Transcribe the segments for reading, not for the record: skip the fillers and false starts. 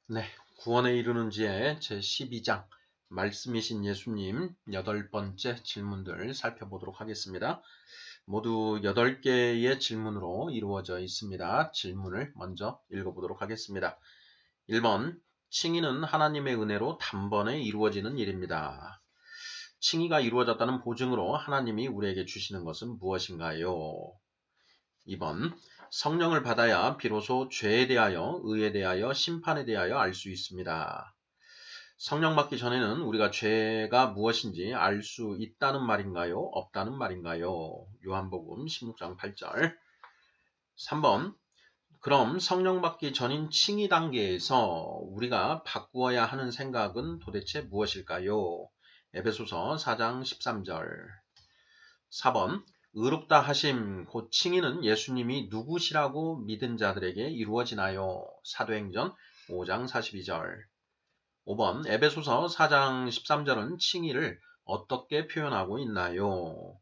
네, 구원에 이르는 지혜 제12장 말씀이신 예수님 8번째 질문들 살펴보도록 하겠습니다. 모두 8개의 질문으로 이루어져 있습니다. 질문을 먼저 읽어보도록 하겠습니다. 1번, 칭의는 하나님의 은혜로 단번에 이루어지는 일입니다. 칭의가 이루어졌다는 보증으로 하나님이 우리에게 주시는 것은 무엇인가요? 2번, 성령을 받아야 비로소 죄에 대하여, 의에 대하여, 심판에 대하여 알 수 있습니다. 성령 받기 전에는 우리가 죄가 무엇인지 알 수 있다는 말인가요? 없다는 말인가요? 요한복음 16장 8절. 3번, 그럼 성령 받기 전인 칭의 단계에서 우리가 바꾸어야 하는 생각은 도대체 무엇일까요? 에베소서 4장 13절. 4번, 의롭다 하심 곧 칭의는 예수님이 누구시라고 믿은 자들에게 이루어지나요? 사도행전 5장 42절. 5번, 에베소서 4장 13절은 칭의를 어떻게 표현하고 있나요?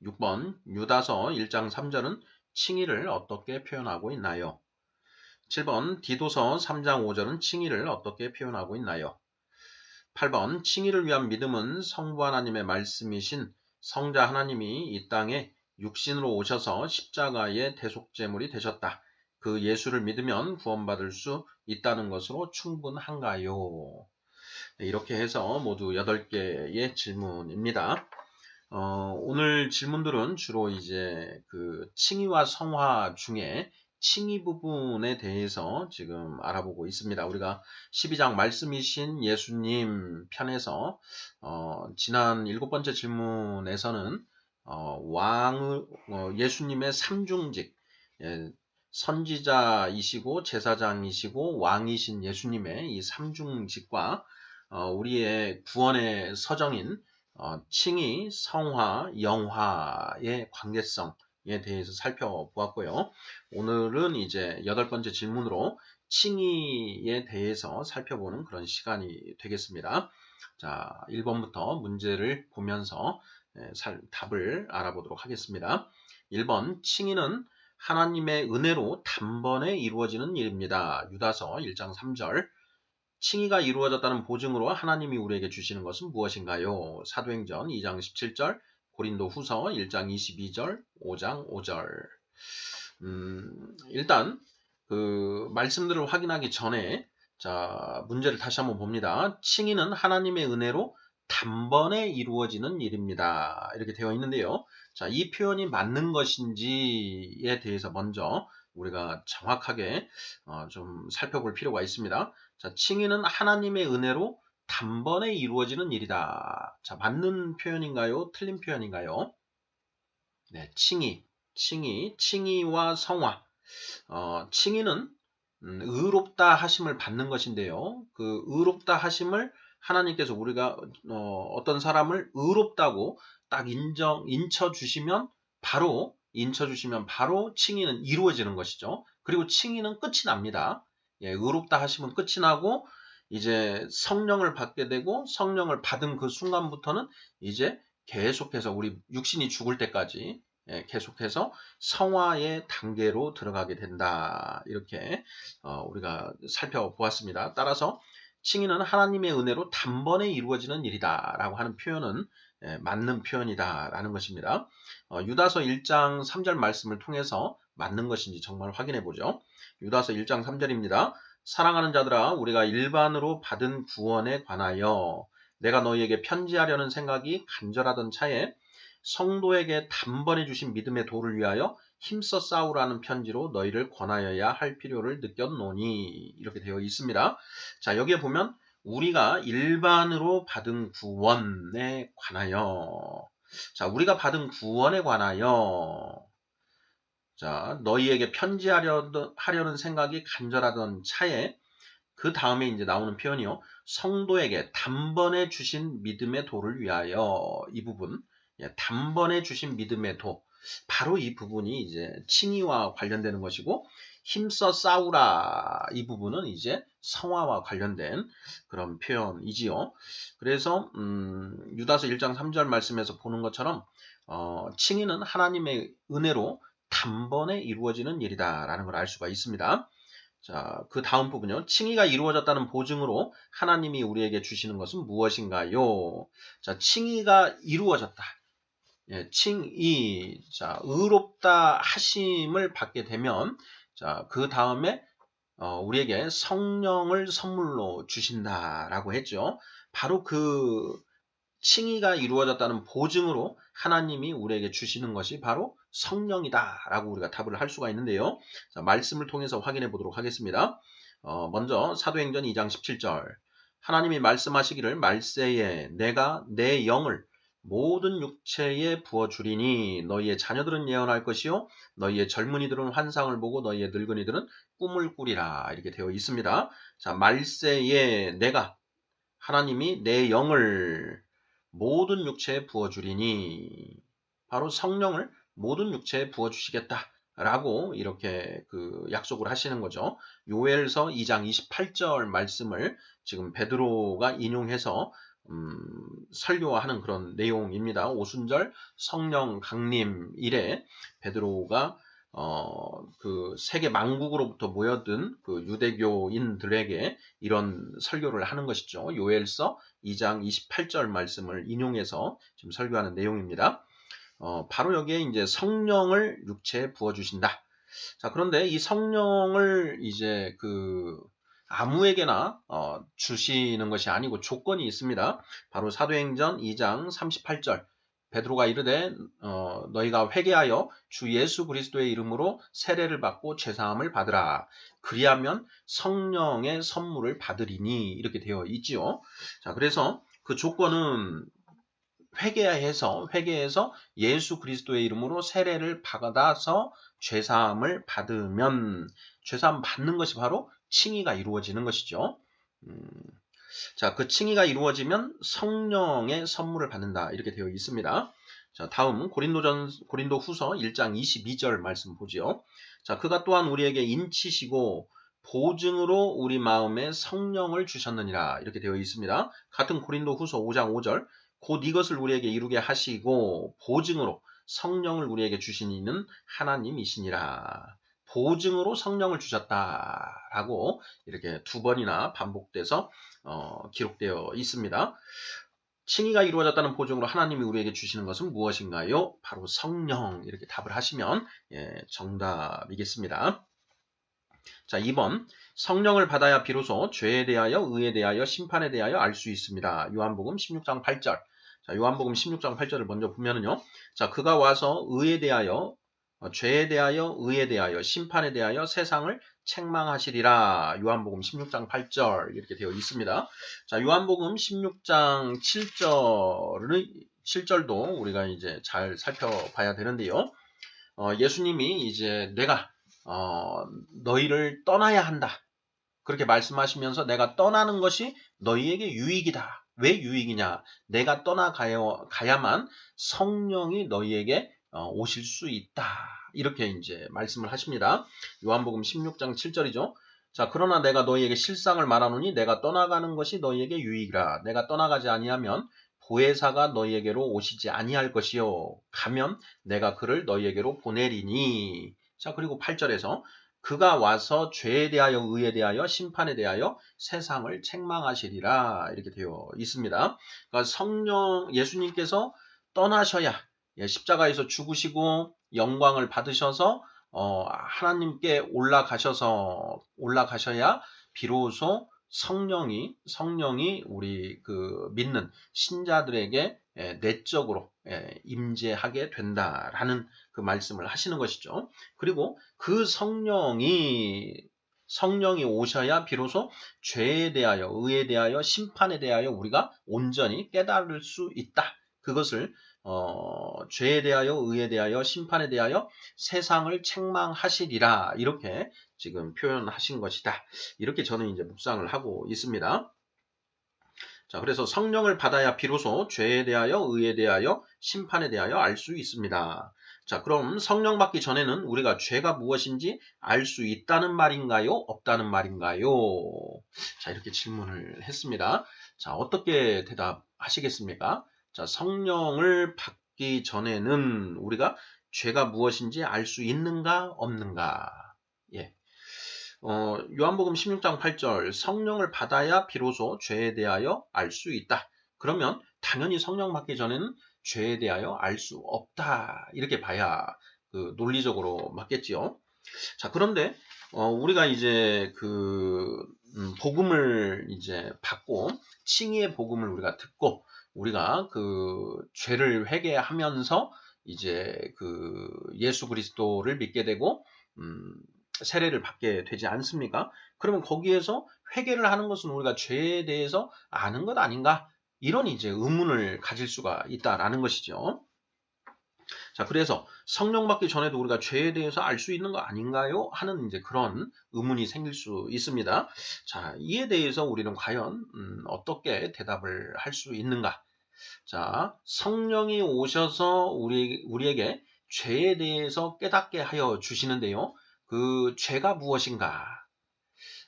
6번, 유다서 1장 3절은 칭의를 어떻게 표현하고 있나요? 7번, 디도서 3장 5절은 칭의를 어떻게 표현하고 있나요? 8번, 칭의를 위한 믿음은 성부 하나님의 말씀이신 성자 하나님이 이 땅에 육신으로 오셔서 십자가의 대속제물이 되셨다. 그 예수를 믿으면 구원받을 수 있다는 것으로 충분한가요? 네, 이렇게 해서 모두 8개의 질문입니다. 오늘 질문들은 주로 이제 그 칭의와 성화 중에 칭의 부분에 대해서 지금 알아보고 있습니다. 우리가 12장 말씀이신 예수님 편에서 지난 7번째 질문에서는 예수님의 삼중직, 예, 선지자이시고 제사장이시고 왕이신 예수님의 이 삼중직과 우리의 구원의 서정인 칭의, 성화, 영화의 관계성에 대해서 살펴보았고요. 오늘은 이제 8번째 질문으로 칭의에 대해서 살펴보는 그런 시간이 되겠습니다. 자, 1번부터 문제를 보면서 답을 알아보도록 하겠습니다. 1번, 칭의는 하나님의 은혜로 단번에 이루어지는 일입니다. 유다서 1장 3절. 칭의가 이루어졌다는 보증으로 하나님이 우리에게 주시는 것은 무엇인가요? 사도행전 2장 17절, 고린도 후서 1장 22절, 5장 5절. 일단 그 말씀들을 확인하기 전에 자, 문제를 다시 한번 봅니다. 칭의는 하나님의 은혜로 단번에 이루어지는 일입니다. 이렇게 되어 있는데요. 자, 이 표현이 맞는 것인지에 대해서 먼저 우리가 정확하게 좀 살펴볼 필요가 있습니다. 자, 칭의는 하나님의 은혜로 단번에 이루어지는 일이다. 자, 맞는 표현인가요? 틀린 표현인가요? 네, 칭의와 성화. 칭의는 의롭다 하심을 받는 것인데요. 그 의롭다 하심을 하나님께서 우리가 어떤 사람을 의롭다고 딱 인쳐 주시면 바로 칭의는 이루어지는 것이죠. 그리고 칭의는 끝이 납니다. 예, 의롭다 하심은 끝이 나고 이제 성령을 받게 되고 성령을 받은 그 순간부터는 이제 계속해서 우리 육신이 죽을 때까지 계속해서 성화의 단계로 들어가게 된다. 이렇게 우리가 살펴보았습니다. 따라서 칭의는 하나님의 은혜로 단번에 이루어지는 일이다 라고 하는 표현은 맞는 표현이다 라는 것입니다. 유다서 1장 3절 말씀을 통해서 맞는 것인지 정말 확인해 보죠. 유다서 1장 3절입니다. 사랑하는 자들아 우리가 일반으로 받은 구원에 관하여 내가 너희에게 편지하려는 생각이 간절하던 차에 성도에게 단번에 주신 믿음의 도를 위하여 힘써 싸우라는 편지로 너희를 권하여야 할 필요를 느꼈노니 이렇게 되어 있습니다. 자, 여기에 보면 우리가 일반으로 받은 구원에 관하여 자, 우리가 받은 구원에 관하여 자, 너희에게 편지하려는 생각이 간절하던 차에 그 다음에 이제 나오는 표현이요. 성도에게 단번에 주신 믿음의 도를 위하여 이 부분, 단번에 주신 믿음의 도. 바로 이 부분이 이제 칭의와 관련되는 것이고 힘써 싸우라 이 부분은 이제 성화와 관련된 그런 표현이지요. 그래서 유다서 1장 3절 말씀에서 보는 것처럼 칭의는 하나님의 은혜로 단번에 이루어지는 일이다라는 걸 알 수가 있습니다. 자, 그 다음 부분요. 칭의가 이루어졌다는 보증으로 하나님이 우리에게 주시는 것은 무엇인가요? 자, 칭의가 이루어졌다. 예, 칭의, 자, 의롭다 하심을 받게 되면, 자, 그 다음에 우리에게 성령을 선물로 주신다라고 했죠. 바로 그 칭의가 이루어졌다는 보증으로 하나님이 우리에게 주시는 것이 바로 성령이다라고 우리가 답을 할 수가 있는데요. 자, 말씀을 통해서 확인해 보도록 하겠습니다. 먼저 사도행전 2장 17절 하나님이 말씀하시기를 말세에 내가 내 영을 모든 육체에 부어주리니 너희의 자녀들은 예언할 것이요 너희의 젊은이들은 환상을 보고 너희의 늙은이들은 꿈을 꾸리라 이렇게 되어 있습니다. 자, 말세에 내가 하나님이 내 영을 모든 육체에 부어주리니 바로 성령을 모든 육체에 부어주시겠다라고 이렇게 그 약속을 하시는 거죠. 요엘서 2장 28절 말씀을 지금 베드로가 인용해서 설교하는 그런 내용입니다. 오순절 성령 강림 이래 베드로가 그 세계 만국으로부터 모여든 그 유대교인들에게 이런 설교를 하는 것이죠. 요엘서 2장 28절 말씀을 인용해서 지금 설교하는 내용입니다. 바로 여기에 이제 성령을 육체에 부어주신다. 자, 그런데 이 성령을 이제 그 아무에게나 주시는 것이 아니고 조건이 있습니다. 바로 사도행전 2장 38절 베드로가 이르되 너희가 회개하여 주 예수 그리스도의 이름으로 세례를 받고 죄사함을 받으라. 그리하면 성령의 선물을 받으리니 이렇게 되어 있지요. 자, 그래서 그 조건은 회개해서 예수 그리스도의 이름으로 세례를 받아서 죄사함을 받으면 죄사함 받는 것이 바로 칭의가 이루어지는 것이죠. 자, 그 칭의가 이루어지면 성령의 선물을 받는다 이렇게 되어 있습니다. 자, 다음 고린도 후서 1장 22절 말씀 보지요. 자, 그가 또한 우리에게 인치시고 보증으로 우리 마음에 성령을 주셨느니라 이렇게 되어 있습니다. 같은 고린도 후서 5장 5절 곧 이것을 우리에게 이루게 하시고 보증으로 성령을 우리에게 주신 이는 하나님이시니라. 보증으로 성령을 주셨다라고 이렇게 두 번이나 반복돼서 기록되어 있습니다. 칭의가 이루어졌다는 보증으로 하나님이 우리에게 주시는 것은 무엇인가요? 바로 성령 이렇게 답을 하시면 정답이겠습니다. 자, 2번 성령을 받아야 비로소 죄에 대하여 의에 대하여 심판에 대하여 알 수 있습니다. 요한복음 16장 8절 자, 요한복음 16장 8절을 먼저 보면은요. 자, 그가 와서 의에 대하여 죄에 대하여 의에 대하여 심판에 대하여 세상을 책망하시리라. 요한복음 16장 8절 이렇게 되어 있습니다. 자, 요한복음 16장 7절도 우리가 이제 잘 살펴봐야 되는데요. 예수님이 이제 내가 너희를 떠나야 한다. 그렇게 말씀하시면서 내가 떠나는 것이 너희에게 유익이다. 왜 유익이냐? 내가 떠나가야만 성령이 너희에게 오실 수 있다. 이렇게 이제 말씀을 하십니다. 요한복음 16장 7절이죠. 자, 그러나 내가 너희에게 실상을 말하노니 내가 떠나가는 것이 너희에게 유익이라. 내가 떠나가지 아니하면 보혜사가 너희에게로 오시지 아니할 것이요. 가면 내가 그를 너희에게로 보내리니. 자, 그리고 8절에서 그가 와서 죄에 대하여 의에 대하여 심판에 대하여 세상을 책망하시리라 이렇게 되어 있습니다. 그러니까 예수님께서 떠나셔야 십자가에서 죽으시고 영광을 받으셔서 하나님께 올라가셔야 비로소 성령이 우리 그 믿는 신자들에게 내적으로 임재하게 된다라는 그 말씀을 하시는 것이죠. 그리고 그 성령이 오셔야 비로소 죄에 대하여 의에 대하여 심판에 대하여 우리가 온전히 깨달을 수 있다. 그것을 죄에 대하여 의에 대하여 심판에 대하여 세상을 책망하시리라 이렇게 지금 표현하신 것이다. 이렇게 저는 이제 묵상을 하고 있습니다. 자, 그래서 성령을 받아야 비로소 죄에 대하여 의에 대하여 심판에 대하여 알 수 있습니다. 자, 그럼 성령 받기 전에는 우리가 죄가 무엇인지 알 수 있다는 말인가요? 없다는 말인가요? 자, 이렇게 질문을 했습니다. 자, 어떻게 대답하시겠습니까? 자, 성령을 받기 전에는 우리가 죄가 무엇인지 알 수 있는가, 없는가? 예. 요한복음 16장 8절 성령을 받아야 비로소 죄에 대하여 알 수 있다. 그러면 당연히 성령 받기 전에는 죄에 대하여 알 수 없다. 이렇게 봐야 그 논리적으로 맞겠지요. 자, 그런데 우리가 이제 복음을 이제 받고 칭의의 복음을 우리가 듣고 우리가 그 죄를 회개하면서 이제 그 예수 그리스도를 믿게 되고 세례를 받게 되지 않습니까? 그러면 거기에서 회개를 하는 것은 우리가 죄에 대해서 아는 것 아닌가? 이런 이제 의문을 가질 수가 있다라는 것이죠. 자, 그래서 성령 받기 전에도 우리가 죄에 대해서 알 수 있는 거 아닌가요? 하는 이제 그런 의문이 생길 수 있습니다. 자, 이에 대해서 우리는 과연 어떻게 대답을 할 수 있는가? 자, 성령이 오셔서 우리에게 죄에 대해서 깨닫게 하여 주시는데요. 그 죄가 무엇인가?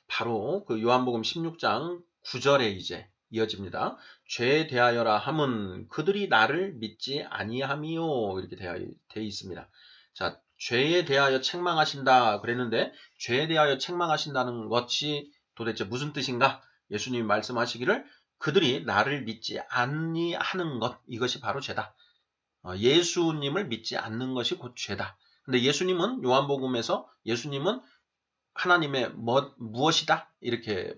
바로 그 요한복음 16장 9절에 이제 이어집니다. 죄에 대하여라 함은 그들이 나를 믿지 아니함이요. 이렇게 되어 있습니다. 자, 죄에 대하여 책망하신다 그랬는데 죄에 대하여 책망하신다는 것이 도대체 무슨 뜻인가? 예수님이 말씀하시기를 그들이 나를 믿지 아니하는 것 이것이 바로 죄다. 예수님을 믿지 않는 것이 곧 죄다. 근데 예수님은 요한복음에서 예수님은 하나님의 무엇이다? 이렇게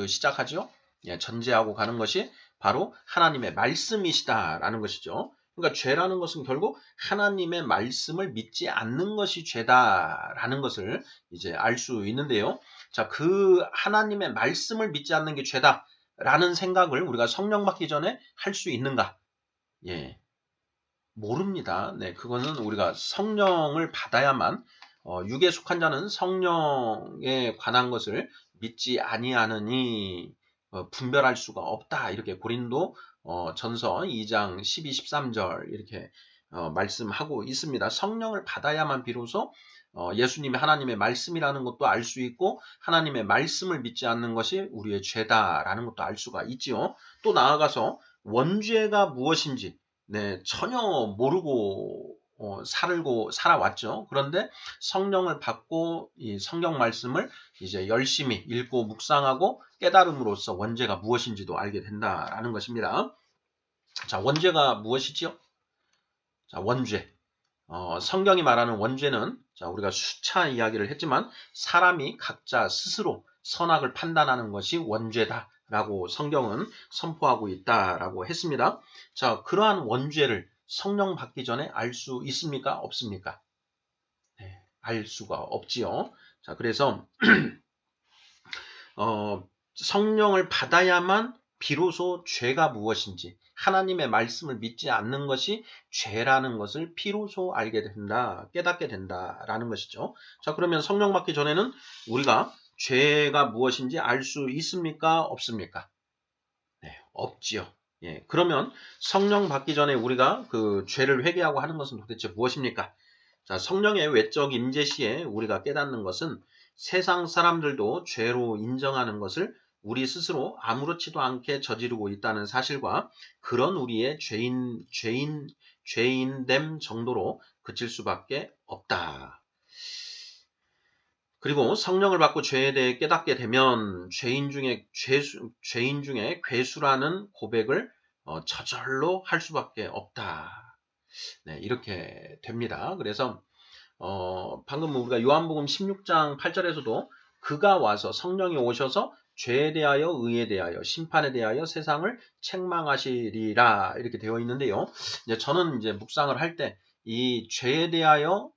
시작하죠. 예, 전제하고 가는 것이 바로 하나님의 말씀이시다라는 것이죠. 그러니까 죄라는 것은 결국 하나님의 말씀을 믿지 않는 것이 죄다라는 것을 이제 알 수 있는데요. 자, 그 하나님의 말씀을 믿지 않는 게 죄다라는 생각을 우리가 성령 받기 전에 할 수 있는가? 예, 모릅니다. 네, 그거는 우리가 성령을 받아야만 육에 속한 자는 성령에 관한 것을 믿지 아니하느니 분별할 수가 없다. 이렇게 고린도 전서 2장 12, 13절 이렇게 말씀하고 있습니다. 성령을 받아야만 비로소 예수님이 하나님의 말씀이라는 것도 알 수 있고 하나님의 말씀을 믿지 않는 것이 우리의 죄다라는 것도 알 수가 있지요. 또 나아가서 원죄가 무엇인지 네, 전혀 모르고 살아왔죠. 그런데 성령을 받고 이 성경 말씀을 이제 열심히 읽고 묵상하고 깨달음으로써 원죄가 무엇인지도 알게 된다라는 것입니다. 자, 원죄가 무엇이지요? 자, 원죄. 성경이 말하는 원죄는 자, 우리가 수차 이야기를 했지만 사람이 각자 스스로 선악을 판단하는 것이 원죄다라고 성경은 선포하고 있다라고 했습니다. 자, 그러한 원죄를 성령 받기 전에 알 수 있습니까? 없습니까? 네, 알 수가 없지요. 자, 그래서 성령을 받아야만 비로소 죄가 무엇인지 하나님의 말씀을 믿지 않는 것이 죄라는 것을 비로소 알게 된다, 깨닫게 된다라는 것이죠. 자, 그러면 성령 받기 전에는 우리가 죄가 무엇인지 알 수 있습니까? 없습니까? 네, 없지요. 예, 그러면 성령 받기 전에 우리가 그 죄를 회개하고 하는 것은 도대체 무엇입니까? 자, 성령의 외적 임재 시에 우리가 깨닫는 것은 세상 사람들도 죄로 인정하는 것을 우리 스스로 아무렇지도 않게 저지르고 있다는 사실과 그런 우리의 죄인됨 정도로 그칠 수밖에 없다. 그리고 성령을 받고 죄에 대해 깨닫게 되면 죄인 중에 괴수라는 고백을 저절로 할 수밖에 없다. 네, 이렇게 됩니다. 그래서 방금 우리가 요한복음 16장 8절에서도 그가 와서 성령이 오셔서 죄에 대하여 의에 대하여 심판에 대하여 세상을 책망하시리라 이렇게 되어 있는데요. 이제 저는 이제 묵상을 할 때 이 죄에 대하여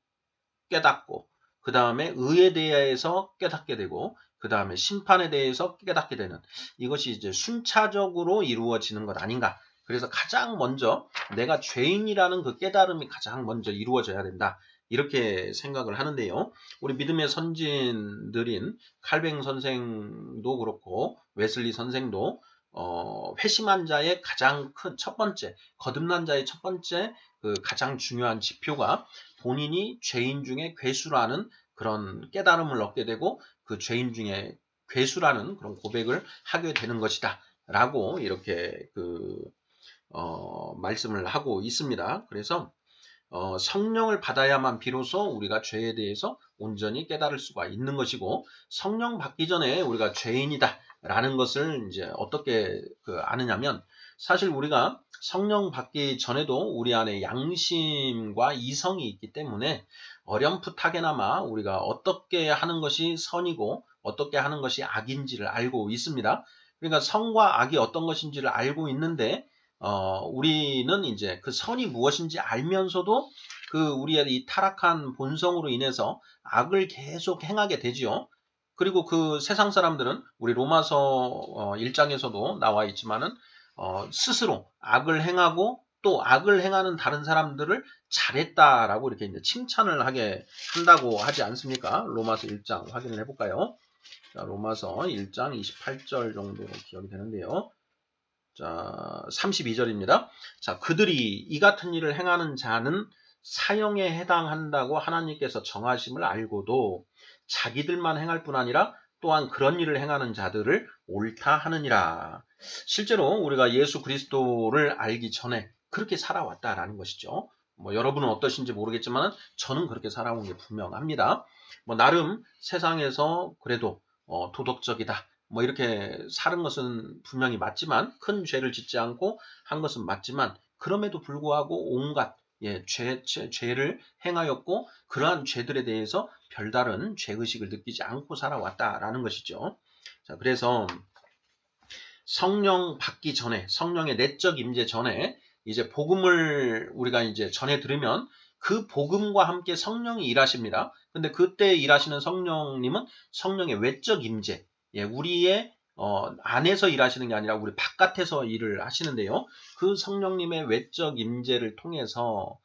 깨닫고 그 다음에 의에 대해서 깨닫게 되고 그 다음에 심판에 대해서 깨닫게 되는 이것이 이제 순차적으로 이루어지는 것 아닌가. 그래서 가장 먼저 내가 죄인이라는 그 깨달음이 가장 먼저 이루어져야 된다. 이렇게 생각을 하는데요. 우리 믿음의 선진들인 칼뱅 선생도 그렇고 웨슬리 선생도 회심한 자의 가장 큰 첫 번째, 거듭난 자의 첫 번째 그 가장 중요한 지표가 본인이 죄인 중에 괴수라는 그런 깨달음을 얻게 되고 그 죄인 중에 괴수라는 그런 고백을 하게 되는 것이다. 라고 이렇게 말씀을 하고 있습니다. 그래서 성령을 받아야만 비로소 우리가 죄에 대해서 온전히 깨달을 수가 있는 것이고, 성령 받기 전에 우리가 죄인이다 라는 것을 이제 어떻게 아느냐면, 사실 우리가 성령 받기 전에도 우리 안에 양심과 이성이 있기 때문에 어렴풋하게나마 우리가 어떻게 하는 것이 선이고 어떻게 하는 것이 악인지를 알고 있습니다. 그러니까 선과 악이 어떤 것인지를 알고 있는데, 우리는 이제 그 선이 무엇인지 알면서도 우리의 이 타락한 본성으로 인해서 악을 계속 행하게 되지요. 그리고 그 세상 사람들은 우리 로마서 1장에서도 나와 있지만은 스스로 악을 행하고 또 악을 행하는 다른 사람들을 잘했다라고 이렇게 이제 칭찬을 하게 한다고 하지 않습니까? 로마서 1장 확인을 해볼까요? 자, 로마서 1장 28절 정도로 기억이 되는데요. 자, 32절입니다. 자, 그들이 이 같은 일을 행하는 자는 사형에 해당한다고 하나님께서 정하심을 알고도 자기들만 행할 뿐 아니라 또한 그런 일을 행하는 자들을 옳다 하느니라. 실제로 우리가 예수 그리스도를 알기 전에 그렇게 살아왔다라는 것이죠. 여러분은 어떠신지 모르겠지만 저는 그렇게 살아온 게 분명합니다. 나름 세상에서 그래도 도덕적이다, 이렇게 사는 것은 분명히 맞지만, 큰 죄를 짓지 않고 한 것은 맞지만, 그럼에도 불구하고 온갖 죄를 행하였고, 그러한 죄들에 대해서 별다른 죄의식을 느끼지 않고 살아왔다라는 것이죠. 자, 그래서 성령 받기 전에, 성령의 내적 임재 전에 이제 복음을 우리가 이제 전해 들으면 그 복음과 함께 성령이 일하십니다. 근데 그때 일하시는 성령님은 성령의 외적 임재, 우리의 안에서 일하시는 게 아니라 우리 바깥에서 일을 하시는데요. 그 성령님의 외적 임재를 통해서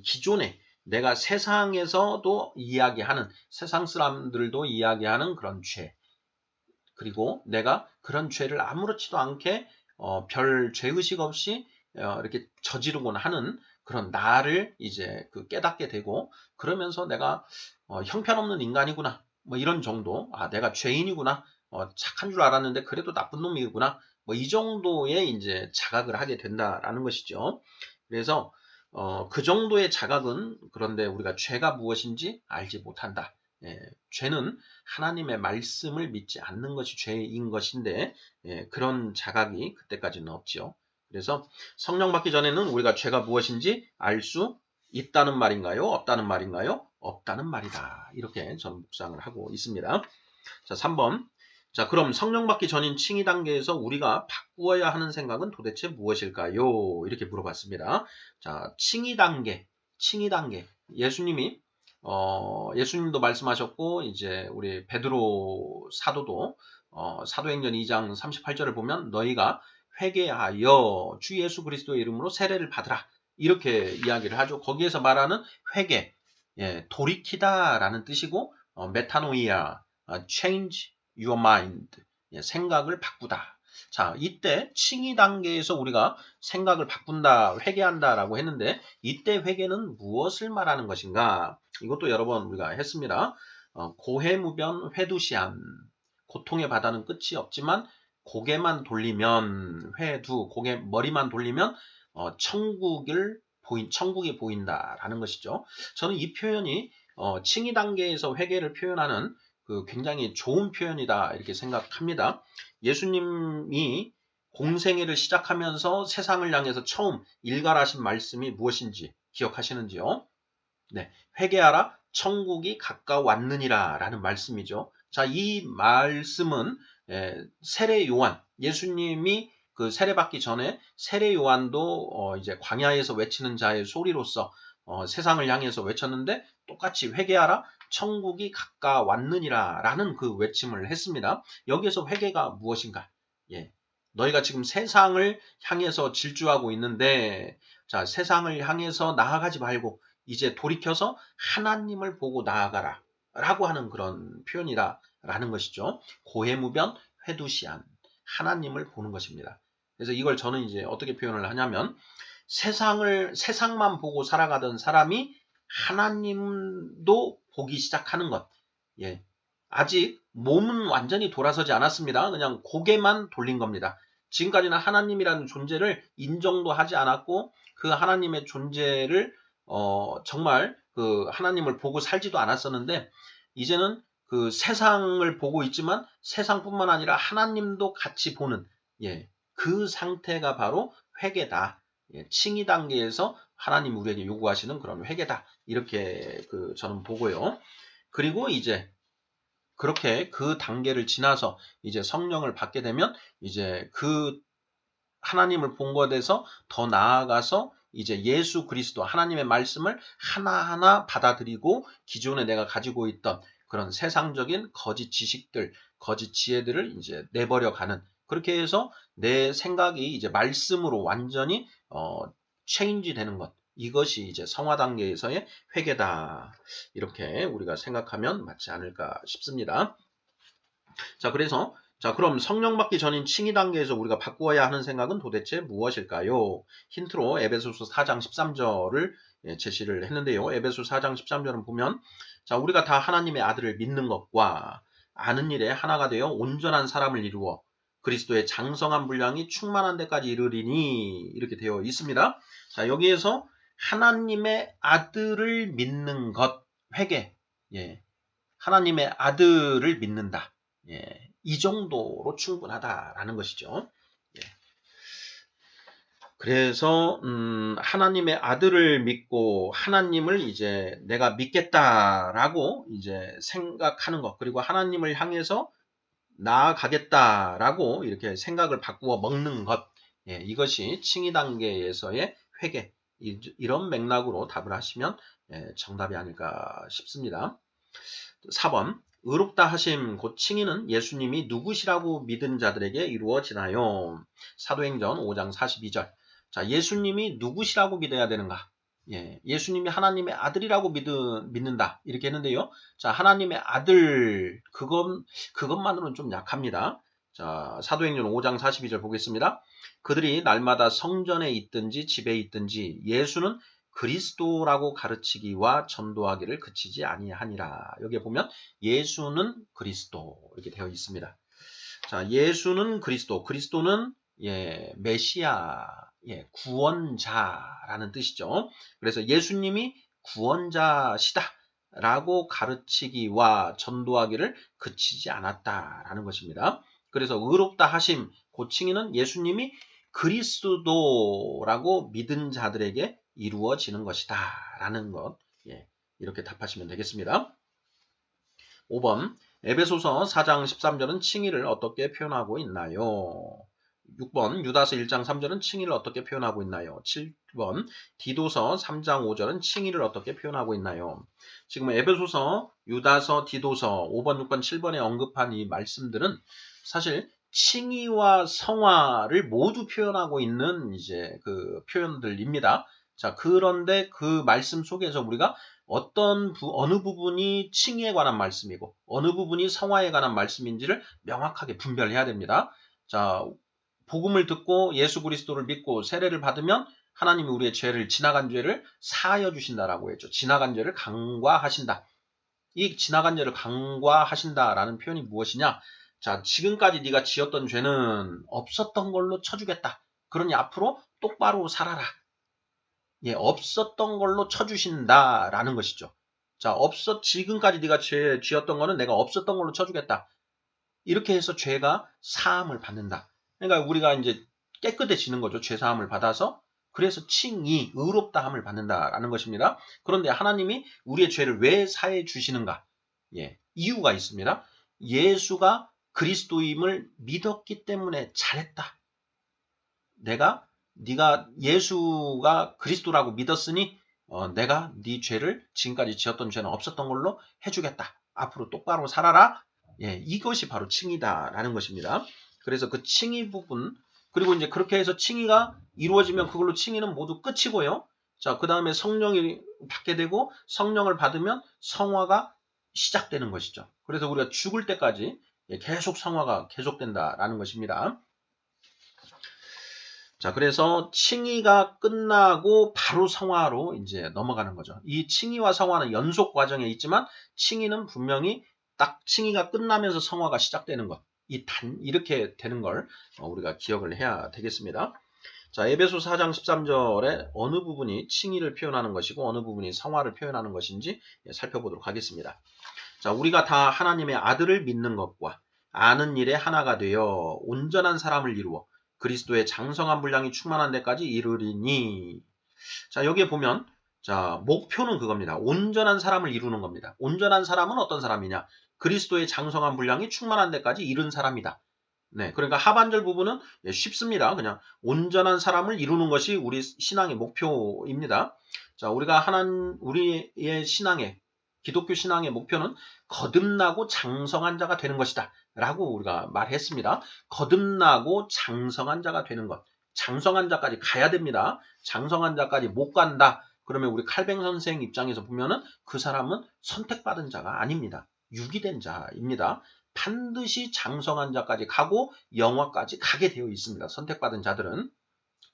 기존에 내가 세상에서도 이야기하는, 세상 사람들도 이야기하는 그런 죄, 그리고 내가 그런 죄를 아무렇지도 않게 별 죄의식 없이 이렇게 저지르곤 하는 그런 나를 이제 깨닫게 되고, 그러면서 내가 형편없는 인간이구나, 이런 정도, 내가 죄인이구나, 착한 줄 알았는데 그래도 나쁜 놈이구나, 이 정도의 이제 자각을 하게 된다라는 것이죠. 그래서 그 정도의 자각은, 그런데 우리가 죄가 무엇인지 알지 못한다. 죄는 하나님의 말씀을 믿지 않는 것이 죄인 것인데, 그런 자각이 그때까지는 없죠. 그래서 성령 받기 전에는 우리가 죄가 무엇인지 알 수 있다는 말인가요? 없다는 말인가요? 없다는 말이다. 이렇게 저는 묵상을 하고 있습니다. 자, 3번. 자, 그럼 성령 받기 전인 칭의 단계에서 우리가 바꾸어야 하는 생각은 도대체 무엇일까요? 이렇게 물어봤습니다. 자, 칭의 단계. 예수님도 말씀하셨고, 이제 우리 베드로 사도도 사도행전 2장 38절을 보면 너희가 회개하여 주 예수 그리스도의 이름으로 세례를 받으라, 이렇게 이야기를 하죠. 거기에서 말하는 회개, 돌이키다라는 뜻이고, 메타노이아, change your mind, 생각을 바꾸다. 자, 이때 칭의 단계에서 우리가 생각을 바꾼다, 회개한다라고 했는데, 이때 회개는 무엇을 말하는 것인가? 이것도 여러 번 우리가 했습니다. 고해무변 회두시안, 고통의 바다는 끝이 없지만 고개만 돌리면, 머리만 돌리면 천국이 보인다라는 것이죠. 저는 이 표현이 칭의 단계에서 회개를 표현하는 굉장히 좋은 표현이다, 이렇게 생각합니다. 예수님이 공생애를 시작하면서 세상을 향해서 처음 일갈하신 말씀이 무엇인지 기억하시는지요? 네, 회개하라, 천국이 가까웠느니라 라는 말씀이죠. 자, 이 말씀은 세례 요한, 예수님이 세례받기 전에 세례 요한도 이제 광야에서 외치는 자의 소리로서 세상을 향해서 외쳤는데, 똑같이 회개하라, 천국이 가까웠느니라 라는 그 외침을 했습니다. 여기에서 회개가 무엇인가? 너희가 지금 세상을 향해서 질주하고 있는데, 자, 세상을 향해서 나아가지 말고 이제 돌이켜서 하나님을 보고 나아가라 라고 하는 그런 표현이라는 것이죠. 고해무변 회두시안, 하나님을 보는 것입니다. 그래서 이걸 저는 이제 어떻게 표현을 하냐면, 세상만 보고 살아가던 사람이 하나님도 보기 시작하는 것. 아직 몸은 완전히 돌아서지 않았습니다. 그냥 고개만 돌린 겁니다. 지금까지는 하나님이라는 존재를 인정도 하지 않았고, 그 하나님의 존재를 정말 그 하나님을 보고 살지도 않았었는데 이제는 그 세상을 보고 있지만 세상뿐만 아니라 하나님도 같이 보는 그 상태가 바로 회개다. 칭의 단계에서 하나님 우리에게 요구하시는 그런 회개다. 이렇게 저는 보고요. 그리고 이제 그렇게 그 단계를 지나서 이제 성령을 받게 되면 이제 그 하나님을 본 것에서 더 나아가서 이제 예수 그리스도 하나님의 말씀을 하나하나 받아들이고 기존에 내가 가지고 있던 그런 세상적인 거짓 지식들, 거짓 지혜들을 이제 내버려 가는 그렇게 해서 내 생각이 이제 말씀으로 완전히 체인지 되는 것. 이것이 이제 성화 단계에서의 회개다. 이렇게 우리가 생각하면 맞지 않을까 싶습니다. 자, 그래서 그럼 성령 받기 전인 칭의 단계에서 우리가 바꾸어야 하는 생각은 도대체 무엇일까요? 힌트로 에베소서 4장 13절을 제시를 했는데요. 에베소서 4장 13절은 보면 우리가 다 하나님의 아들을 믿는 것과 아는 일에 하나가 되어 온전한 사람을 이루어 그리스도의 장성한 분량이 충만한 데까지 이르리니 이렇게 되어 있습니다. 자, 여기에서 하나님의 아들을 믿는 것, 회개. 하나님의 아들을 믿는다. 이 정도로 충분하다라는 것이죠. 그래서 하나님의 아들을 믿고 하나님을 이제 내가 믿겠다라고 이제 생각하는 것, 그리고 하나님을 향해서 나아가겠다라고 이렇게 생각을 바꾸어 먹는 것, 이것이 칭의 단계에서의 회개, 이런 맥락으로 답을 하시면 정답이 아닐까 싶습니다. 4번 의롭다 하심 곧 칭의는 예수님이 누구시라고 믿은 자들에게 이루어지나요? 사도행전 5장 42절. 자, 예수님이 누구시라고 믿어야 되는가? 예수님이 하나님의 아들이라고 믿는다. 이렇게 했는데요. 자, 하나님의 아들, 그것만으로는 좀 약합니다. 자, 사도행전 5장 42절 보겠습니다. 그들이 날마다 성전에 있든지 집에 있든지 예수는 그리스도라고 가르치기와 전도하기를 그치지 아니하니라. 여기에 보면 예수는 그리스도 이렇게 되어 있습니다. 자, 예수는 그리스도, 그리스도는 메시아, 구원자라는 뜻이죠. 그래서 예수님이 구원자시다라고 가르치기와 전도하기를 그치지 않았다라는 것입니다. 그래서 의롭다 하심, 고칭이는 예수님이 그리스도라고 믿은 자들에게 이루어지는 것이다 라는 것, 이렇게 답하시면 되겠습니다. 5번 에베소서 4장 13절은 칭의를 어떻게 표현하고 있나요? 6번 유다서 1장 3절은 칭의를 어떻게 표현하고 있나요? 7번 디도서 3장 5절은 칭의를 어떻게 표현하고 있나요? 지금 에베소서, 유다서, 디도서 5번, 6번, 7번에 언급한 이 말씀들은 사실 칭의와 성화를 모두 표현하고 있는 이제 그 표현들입니다. 자, 그런데 그 말씀 속에서 우리가 어느 부분이 칭의에 관한 말씀이고 어느 부분이 성화에 관한 말씀인지를 명확하게 분별해야 됩니다. 자, 복음을 듣고 예수 그리스도를 믿고 세례를 받으면 하나님이 우리의 지나간 죄를 사하여 주신다라고 했죠. 지나간 죄를 간과하신다. 이 지나간 죄를 간과하신다라는 표현이 무엇이냐? 자, 지금까지 네가 지었던 죄는 없었던 걸로 쳐주겠다. 그러니 앞으로 똑바로 살아라. 없었던 걸로 쳐주신다라는 것이죠. 자, 지금까지 네가 지었던 거는 내가 없었던 걸로 쳐주겠다. 이렇게 해서 죄가 사함을 받는다. 그러니까 우리가 이제 깨끗해지는 거죠. 죄 사함을 받아서. 그래서 칭의, 의롭다함을 받는다라는 것입니다. 그런데 하나님이 우리의 죄를 왜 사해 주시는가? 이유가 있습니다. 예수가 그리스도임을 믿었기 때문에 잘했다. 네가 예수가 그리스도라고 믿었으니 내가 네 죄를 지금까지 지었던 죄는 없었던 걸로 해주겠다. 앞으로 똑바로 살아라. 이것이 바로 칭의다라는 것입니다. 그래서 그 칭의 부분 그리고 이제 그렇게 해서 칭의가 이루어지면 그걸로 칭의는 모두 끝이고요. 자, 그 다음에 성령이 받게 되고 성령을 받으면 성화가 시작되는 것이죠. 그래서 우리가 죽을 때까지 계속 성화가 계속된다라는 것입니다. 자, 그래서 칭의가 끝나고 바로 성화로 이제 넘어가는 거죠. 이 칭의와 성화는 연속 과정에 있지만 칭의는 분명히 딱 칭의가 끝나면서 성화가 시작되는 것. 이렇게 되는 걸 우리가 기억을 해야 되겠습니다. 자, 에베소서 4장 13절에 어느 부분이 칭의를 표현하는 것이고 어느 부분이 성화를 표현하는 것인지 살펴보도록 하겠습니다. 자, 우리가 다 하나님의 아들을 믿는 것과 아는 일에 하나가 되어 온전한 사람을 이루어 그리스도의 장성한 분량이 충만한 데까지 이르리니. 자, 여기에 보면 자, 목표는 그겁니다. 온전한 사람을 이루는 겁니다. 온전한 사람은 어떤 사람이냐? 그리스도의 장성한 분량이 충만한 데까지 이른 사람이다. 네, 그러니까 하반절 부분은 쉽습니다. 그냥 온전한 사람을 이루는 것이 우리 신앙의 목표입니다. 자, 우리의 신앙의 기독교 신앙의 목표는 거듭나고 장성한 자가 되는 것이다 라고 우리가 말했습니다. 거듭나고 장성한 자가 되는 것, 장성한 자까지 가야 됩니다. 장성한 자까지 못 간다 그러면 우리 칼뱅 선생 입장에서 보면은 그 사람은 선택받은 자가 아닙니다. 유기된 자입니다. 반드시 장성한 자까지 가고 영화까지 가게 되어 있습니다. 선택받은 자들은.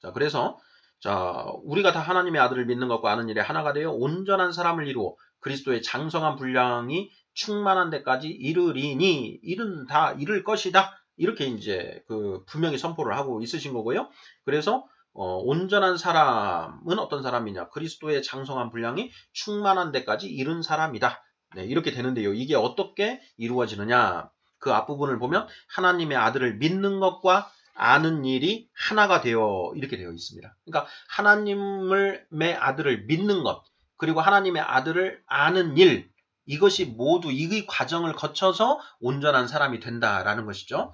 자, 그래서 자, 우리가 다 하나님의 아들을 믿는 것과 아는 일에 하나가 되어 온전한 사람을 이루어 그리스도의 장성한 분량이 충만한 데까지 이르리니. 이른 다 이룰 것이다. 이렇게 이제 분명히 선포를 하고 있으신 거고요. 그래서 온전한 사람은 어떤 사람이냐? 그리스도의 장성한 분량이 충만한 데까지 이른 사람이다. 네, 이렇게 되는데요. 이게 어떻게 이루어지느냐? 그 앞부분을 보면 하나님의 아들을 믿는 것과 아는 일이 하나가 되어 이렇게 되어 있습니다. 그러니까 하나님의 아들을 믿는 것 그리고 하나님의 아들을 아는 일 이것이 모두 이 과정을 거쳐서 온전한 사람이 된다라는 것이죠.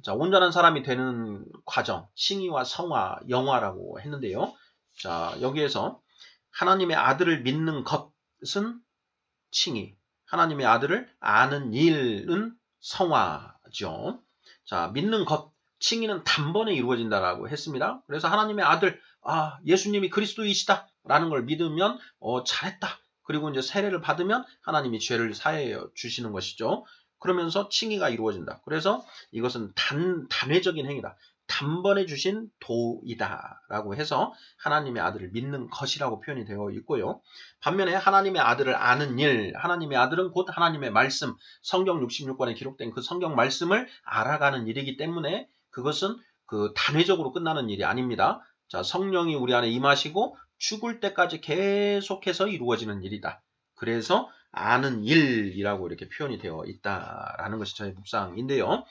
자, 온전한 사람이 되는 과정, 칭의와 성화, 영화라고 했는데요. 자, 여기에서 하나님의 아들을 믿는 것은 칭의, 하나님의 아들을 아는 일은 성화죠. 자, 믿는 것, 칭의는 단번에 이루어진다라고 했습니다. 그래서 하나님의 아들, 예수님이 그리스도이시다 라는 걸 믿으면 잘했다. 그리고 이제 세례를 받으면 하나님이 죄를 사해 주시는 것이죠. 그러면서 칭의가 이루어진다. 그래서 이것은 단회적인 행위다. 단번에 주신 도이다라고 해서 하나님의 아들을 믿는 것이라고 표현이 되어 있고요. 반면에 하나님의 아들을 아는 일, 하나님의 아들은 곧 하나님의 말씀, 성경 66권에 기록된 그 성경 말씀을 알아가는 일이기 때문에 그것은 단회적으로 끝나는 일이 아닙니다. 자, 성령이 우리 안에 임하시고 죽을 때까지 계속해서 이루어지는 일이다. 그래서 아는 일이라고 이렇게 표현이 되어 있다라는 것이 저의 묵상인데요.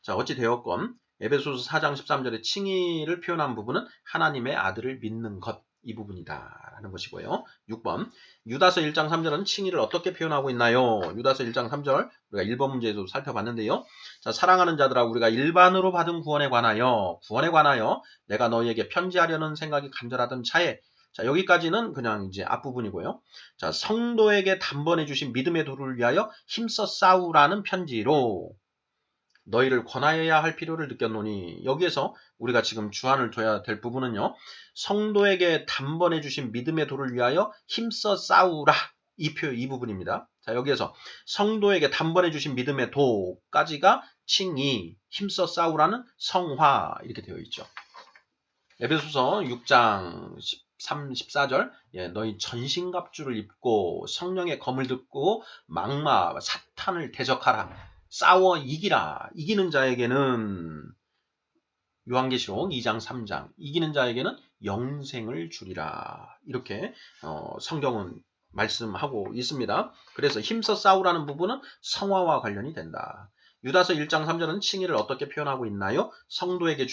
자, 어찌 되었건 에베소서 4장 13절의 칭의를 표현한 부분은 하나님의 아들을 믿는 것, 이 부분이다라는 것이고요. 6번 유다서 1장 3절은 칭의를 어떻게 표현하고 있나요? 유다서 1장 3절 우리가 1번 문제에서 살펴봤는데요. 자, 사랑하는 자들아 우리가 일반으로 받은 구원에 관하여 내가 너희에게 편지하려는 생각이 간절하던 차에 자, 여기까지는 그냥 이제 앞부분이고요. 자, 성도에게 단번에 주신 믿음의 도를 위하여 힘써 싸우라는 편지로 너희를 권하여야 할 필요를 느꼈노니 여기에서 우리가 지금 주안을 둬야 될 부분은요. 성도에게 단번에 주신 믿음의 도를 위하여 힘써 싸우라. 이 부분입니다. 자, 여기에서 성도에게 단번에 주신 믿음의 도까지가 칭의, 힘써 싸우라는 성화 이렇게 되어 있죠. 에베소서 6장 13, 14절 너희 전신갑주를 입고 성령의 검을 듣고 막마 사탄을 대적하라. 싸워 이기라. 이기는 자에게는 요한계시록 2장 3장 이기는 자에게는 영생을 주리라. 이렇게 성경은 말씀하고 있습니다. 그래서 힘써 싸우라는 부분은 성화와 관련이 된다. 유다서 1장 3절은 칭의를 어떻게 표현하고 있나요? 성도에게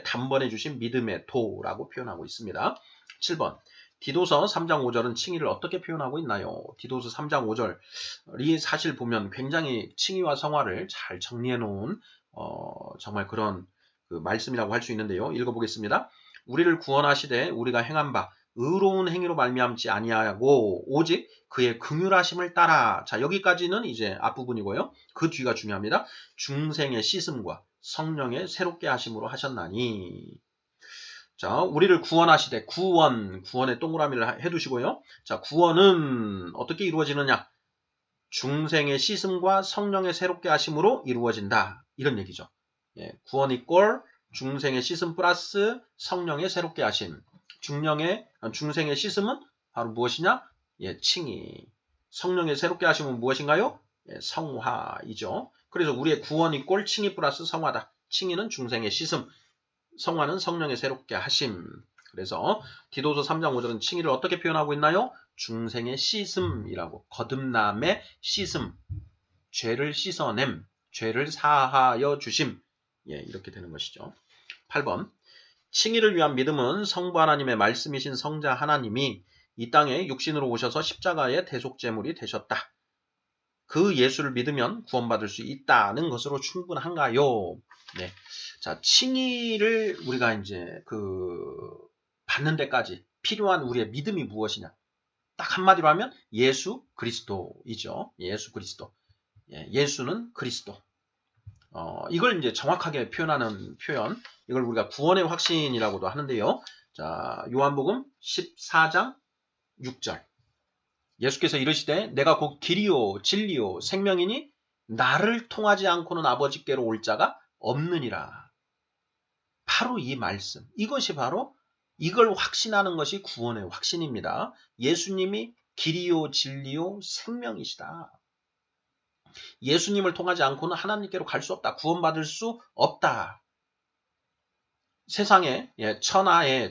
단번에 주신 믿음의 도라고 표현하고 있습니다. 7번 디도서 3장 5절은 칭의를 어떻게 표현하고 있나요? 디도서 3장 5절이 사실 보면 굉장히 칭의와 성화를 잘 정리해 놓은 정말 그런 말씀이라고 할 수 있는데요. 읽어보겠습니다. 우리를 구원하시되 우리가 행한 바 의로운 행위로 말미암지 아니하고 오직 그의 긍휼하심을 따라. 자, 여기까지는 이제 앞부분이고요. 그 뒤가 중요합니다. 중생의 씻음과 성령의 새롭게 하심으로 하셨나니. 자, 우리를 구원하시되 구원의 동그라미를 해두시고요. 자, 구원은 어떻게 이루어지느냐? 중생의 씻음과 성령의 새롭게 하심으로 이루어진다. 이런 얘기죠. 구원 이꼴 중생의 씻음 플러스 성령의 새롭게 하심. 중생의 씻음은 바로 무엇이냐? 칭의. 성령의 새롭게 하심은 무엇인가요? 성화이죠. 그래서 우리의 구원 이꼴 칭의 플러스 성화다. 칭의는 중생의 씻음. 성화는 성령의 새롭게 하심. 그래서 디도서 3장 5절은 칭의를 어떻게 표현하고 있나요? 중생의 씻음이라고. 거듭남의 씻음. 죄를 씻어냄. 죄를 사하여 주심. 예, 이렇게 되는 것이죠. 8번. 칭의를 위한 믿음은 성부 하나님의 말씀이신 성자 하나님이 이 땅에 육신으로 오셔서 십자가의 대속제물이 되셨다. 그 예수를 믿으면 구원받을 수 있다는 것으로 충분한가요? 네. 자, 칭의를 우리가 이제 받는 데까지 필요한 우리의 믿음이 무엇이냐? 딱 한마디로 하면 예수 그리스도이죠. 예수 그리스도. 예, 예수는 그리스도. 이걸 이제 정확하게 표현하는 표현, 이걸 우리가 구원의 확신이라고도 하는데요. 자, 요한복음 14장 6절. 예수께서 이르시되 내가 곧 길이요 진리요 생명이니 나를 통하지 않고는 아버지께로 올 자가 없느니라. 바로 이 말씀, 이것이 바로 이걸 확신하는 것이 구원의 확신입니다. 예수님이 길이요 진리요 생명이시다. 예수님을 통하지 않고는 하나님께로 갈 수 없다. 구원받을 수 없다. 세상에 천하에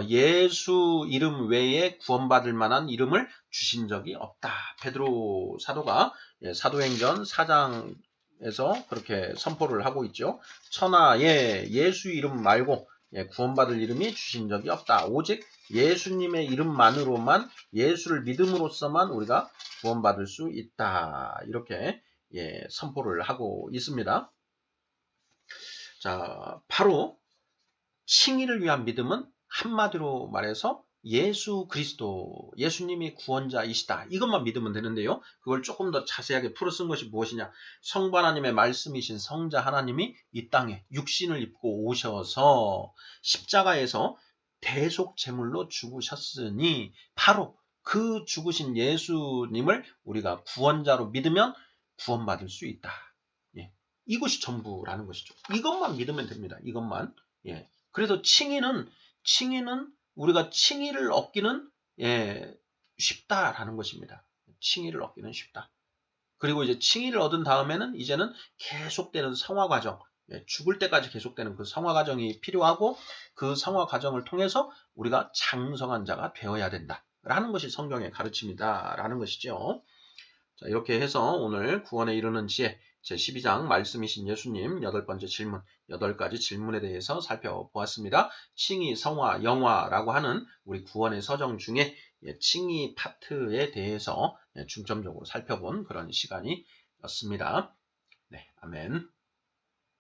예수 이름 외에 구원받을 만한 이름을 주신 적이 없다. 베드로 사도가 사도행전 4장에서 그렇게 선포를 하고 있죠. 천하에 예수 이름 말고 구원받을 이름이 주신 적이 없다. 오직 예수님의 이름만으로만, 예수를 믿음으로써만 우리가 구원받을 수 있다. 이렇게 선포를 하고 있습니다. 자, 바로 칭의를 위한 믿음은 한마디로 말해서 예수 그리스도, 예수님이 구원자이시다. 이것만 믿으면 되는데요. 그걸 조금 더 자세하게 풀어 쓴 것이 무엇이냐. 성부 하나님의 말씀이신 성자 하나님이 이 땅에 육신을 입고 오셔서 십자가에서 대속 제물로 죽으셨으니 바로 그 죽으신 예수님을 우리가 구원자로 믿으면 구원받을 수 있다. 예. 이것이 전부라는 것이죠. 이것만 믿으면 됩니다. 이것만. 예. 그래서 칭의는 우리가 칭의를 얻기는 쉽다라는 것입니다. 칭의를 얻기는 쉽다. 그리고 이제 칭의를 얻은 다음에는 이제는 계속되는 성화 과정, 죽을 때까지 계속되는 그 성화 과정이 필요하고 그 성화 과정을 통해서 우리가 장성한 자가 되어야 된다라는 것이 성경의 가르침이다라는 것이죠. 자, 이렇게 해서 오늘 구원에 이르는 지혜 제12장 말씀이신 예수님 8번째 질문, 8가지 질문에 대해서 살펴보았습니다. 칭의, 성화, 영화라고 하는 우리 구원의 서정 중에 칭의 파트에 대해서 중점적으로 살펴본 그런 시간이었습니다. 네, 아멘.